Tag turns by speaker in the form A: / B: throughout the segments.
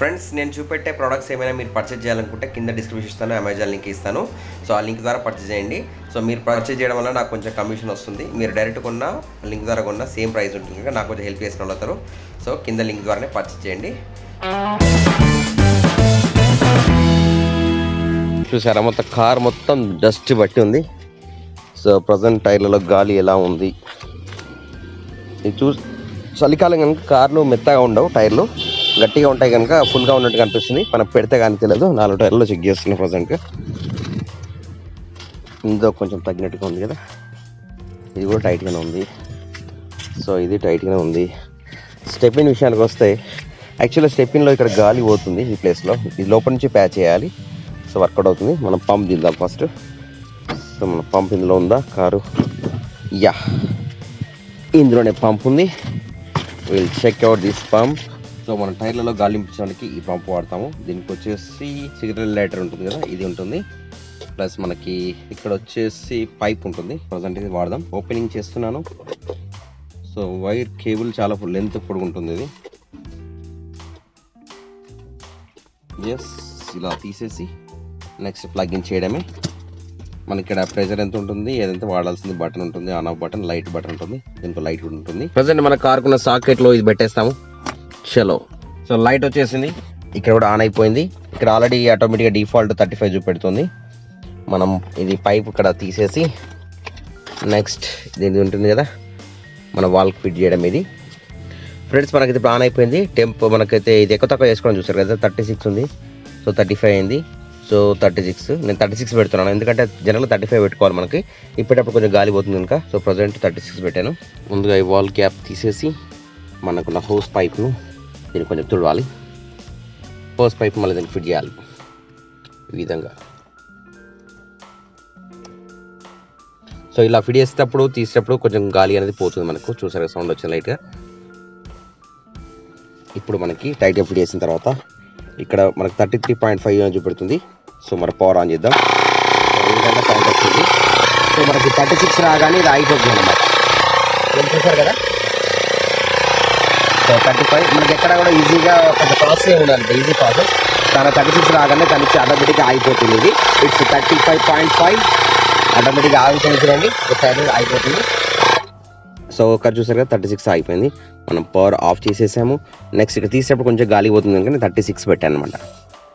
A: Friends నేను చూపెట్టే products ఏమైనా మీరు పర్చేజ్ చేయాలనుకుంటే కింద డిస్క్రిప్షన్ ఇస్తాను, అమెజాన్ లింక్ ఇస్తాను. సో ఆ లింక్ ద్వారా పర్చేజ్ చేయండి. సో మీరు పర్చేజ్ చేయడం వల్ల నాకు కొంచెం కమిషన్ వస్తుంది. మీరు డైరెక్ట్ కొన్న లింక్ ద్వారా కొన్న సేమ్ ప్రైస్ ఉంటుంది కనుక నాకు కొంచెం హెల్ప్ చేసిన వాళ్ళు. సో కింద లింక్ ద్వారానే పర్చేజ్ చేయండి. చూసారా, మొత్తం కార్ మొత్తం డస్ట్ బట్టి ఉంది. సో ప్రజెంట్ టైర్లలో గాలి ఎలా ఉంది ఇది చలికాలం కనుక కార్లు మెత్తగా ఉండవు, టైర్లు గట్టిగా ఉంటాయి కనుక ఫుల్గా ఉన్నట్టు కనిపిస్తుంది. మనం పెడితే కానీ తెలియదు. 4 టైర్లలో చెక్ చేస్తున్నాం ప్రజెంట్గా. ఇందులో కొంచెం తగ్గినట్టుగా ఉంది కదా, ఇది కూడా టైట్గానే ఉంది. సో ఇది టైట్గానే ఉంది. స్టెపిన్ విషయానికి వస్తే యాక్చువల్గా స్టెపిన్లో ఇక్కడ గాలి పోతుంది ఈ ప్లేస్లో, ఇది లోపల నుంచి ప్యాచ్ చేయాలి. సో వర్కౌట్ అవుతుంది. మనం పంప్ దిద్దాం ఫస్ట్. సో మన పంప్ ఇందులో ఉందా కారు? యా, ఇందులోనే పంప్ ఉంది. Will check out this pump. So మన టైర్లలో గాలి నింపించడానికి ఈ పంప్ వాడతాము. దీనికి వచ్చేసి సిగరెట్ లైటర్ ఉంటుంది కదా, ఇది ఉంటుంది. ప్లస్ మనకి ఇక్కడ వచ్చేసి పైప్ ఉంటుంది. ప్రజెంట్ ఇది వాడదాం. ఓపెనింగ్ చేస్తున్నాను. సో వైర్ కేబుల్ చాలా లెంత్ పొడుగుంటుంది ఇది. ఎస్, ఇలా తీసేసి నెక్స్ట్ ప్లగ్ ఇన్ చేయడమే. మనకి ఇక్కడ ప్రెజర్ ఎంత ఉంటుంది, ఏదైతే వాడాల్సింది బటన్ ఉంటుంది, on off button, light button ఉంటుంది. దీంట్లో లైట్ కూడా ఉంటుంది. ప్రజెంట్ మన కార్కున్న సాకెట్లో ఇది పెట్టేస్తాము. చలో, సో లైట్ వచ్చేసింది. ఇక్కడ కూడా ఆన్ అయిపోయింది. ఇక్కడ ఆల్రెడీ ఆటోమేటిక్గా డిఫాల్ట్ 35 చూపెడుతుంది. మనం ఇది పైప్ ఇక్కడ తీసేసి నెక్స్ట్ దీనికి ఉంటుంది కదా మన వాల్కి ఫిట్ చేయడం. ఇది ఫ్రెండ్స్ మనకి ఇప్పుడు ఆన్ అయిపోయింది. టెంప్ మనకైతే ఇది ఎక్కువ తక్కువ చేసుకోవడం చూసారు కదా, 36 ఉంది. సో 35 అయింది. సో 36, నేను 36 పెడుతున్నాను ఎందుకంటే జనరల్గా 35 పెట్టుకోవాలి మనకి. ఇప్పటికప్పుడు కొంచెం గాలి పోతుంది కనుక. సో ప్రజెంట్ 36 పెట్టాను. ముందుగా ఈ వాల్ క్యాప్ తీసేసి మనకున్న హోస్ పైప్ను దీన్ని కొంచెం తుడవాలి. హోస్ పైప్ మళ్ళీ దీనికి ఫిట్ చేయాలి ఈ విధంగా. సో ఇలా ఫిట్ చేసేటప్పుడు తీసేటప్పుడు కొంచెం గాలి అనేది పోతుంది మనకు. చూసారు సౌండ్ వచ్చింది లైట్గా. ఇప్పుడు మనకి టైట్గా ఫిట్ చేసిన తర్వాత ఇక్కడ మనకి 33.5 అని చూపెడుతుంది. సో మన పవర్ ఆన్ చేద్దాం. ఈ విధంగా సౌండ్ వస్తుంది. సో మనకి 36 రాగానే ఇది అయిపోతుంది అన్నమాట. చూసారు కదా, సో 35 మనకి ఎక్కడ కూడా ఈజీగా కొంచెం ప్రాసెస్ ఉండాలి, ఈజీ ప్రాసెస్. కానీ 36 రాగానే దానికి ఆటోమేటిక్గా అయిపోతుంది. ఇది ఇట్స్ 35.5 ఆటోమేటిక్గా ఆగిపోయింది. చూడండి అయిపోతుంది. సో ఒకటి చూసారు కదా, 36 అయిపోయింది. మనం పవర్ ఆఫ్ చేసేసాము. నెక్స్ట్ ఇక్కడ తీసేటప్పుడు కొంచెం గాలి పోతుంది కనుక 36 పెట్టాను అనమాట.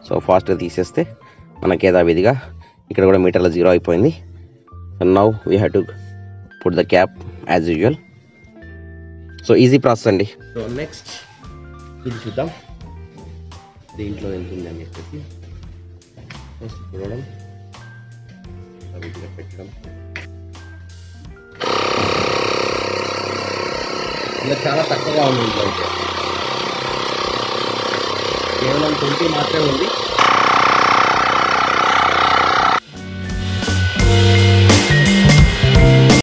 A: సో ఫాస్ట్గా తీసేస్తే మనకి యథావిధిగా ఇక్కడ కూడా మీటర్లో 0 అయిపోయింది. So now we have to put the cap as usual. So easy process అండి. సో నెక్స్ట్ ఇది చూద్దాం దీంట్లో ఎంత ఉంది అని చెప్పేసి. ఫస్ట్ చూడడం, పెట్టడం. ఇలా చాలా తక్కువగా ఉంది. ఇంట్లో అయితే కేవలం 20 మాత్రమే ఉంది.